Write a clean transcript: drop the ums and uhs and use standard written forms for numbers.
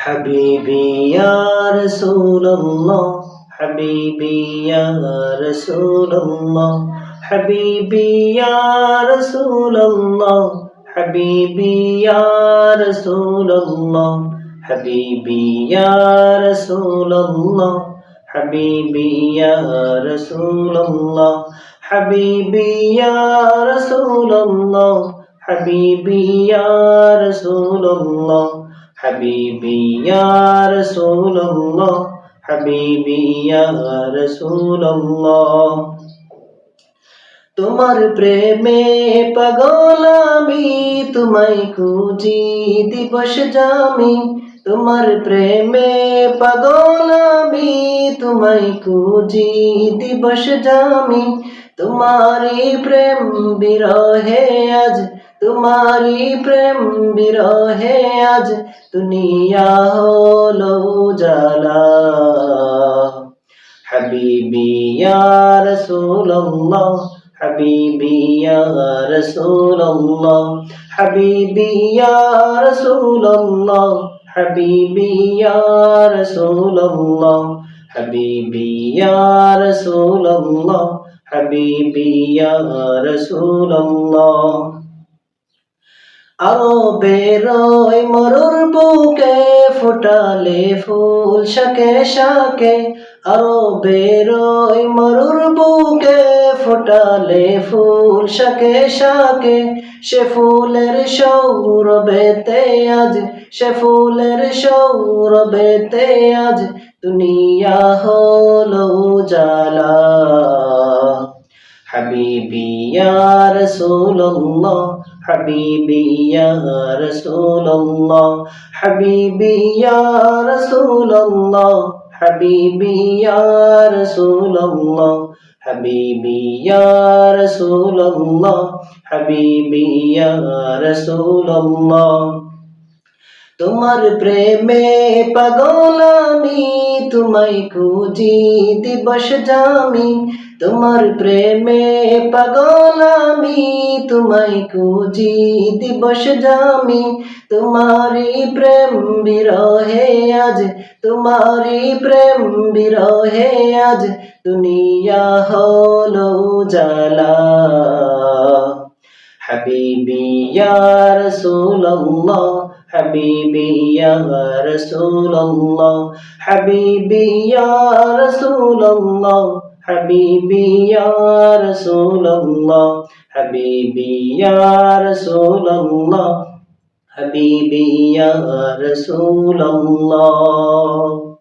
حبيبي يا رسول الله حبيبي يا رسول الله حبيبي يا رسول الله حبيبي يا رسول الله حبيبي يا رسول الله حبيبي يا رسول الله حبيبي يا رسول الله حبيبي يا رسول الله حبيبي يا رسول الله حبيبي يا رسول الله তোমার প্রেমে পাগল আমি তোমায় খুঁজি দিবস জামি তোমার প্রেমে পাগল আমি তোমায় খুঁজি দিবস জামি তোমারি প্রেম বিরহে আজ তোমারি প্রেম বিরহে আজ দুনিয়া হলো জালা হাবিবি ইয়া রাসূলুল্লাহ হাবিবি ইয়া রাসূলুল্লাহ হাবিবি ইয়া রাসূলুল্লাহ হাবিবি ইয়া রাসূলুল্লাহ হাবিবি ইয়া রাসূলুল্লাহ হাবিবি ইয়া রাসূলুল্লাহ আরবের ওই মরুর বুকে ফোটালে ফুল শাকে শাকে আরবের ওই মরুর বুকে ফোটালে ফুল শাকে শাকে সে ফুলের সৌরভেতে আজ সে ফুলের সৌরভেতে আজ দুনিয়া হলো জালা হাবিবি ইয়া রাসূলুল্লাহ حبيبي يا رسول الله حبيبي يا رسول الله حبيبي يا رسول الله حبيبي يا رسول الله حبيبي يا رسول الله তোমার প্রেমে পাগল আমি তোমায় খুঁজি দিবস জামি তোমার প্রেমে পাগল আমি তোমায় খুঁজি দিবস জামি তোমারি প্রেম বিরহে আজ তোমারি প্রেম বিরহে আজ দুনিয়া হলো জালা হাবিবি ইয়া রাসূলুল্লাহ حبيبي يا رسول الله حبيبي يا رسول الله حبيبي يا رسول الله حبيبي يا رسول الله حبيبي يا رسول الله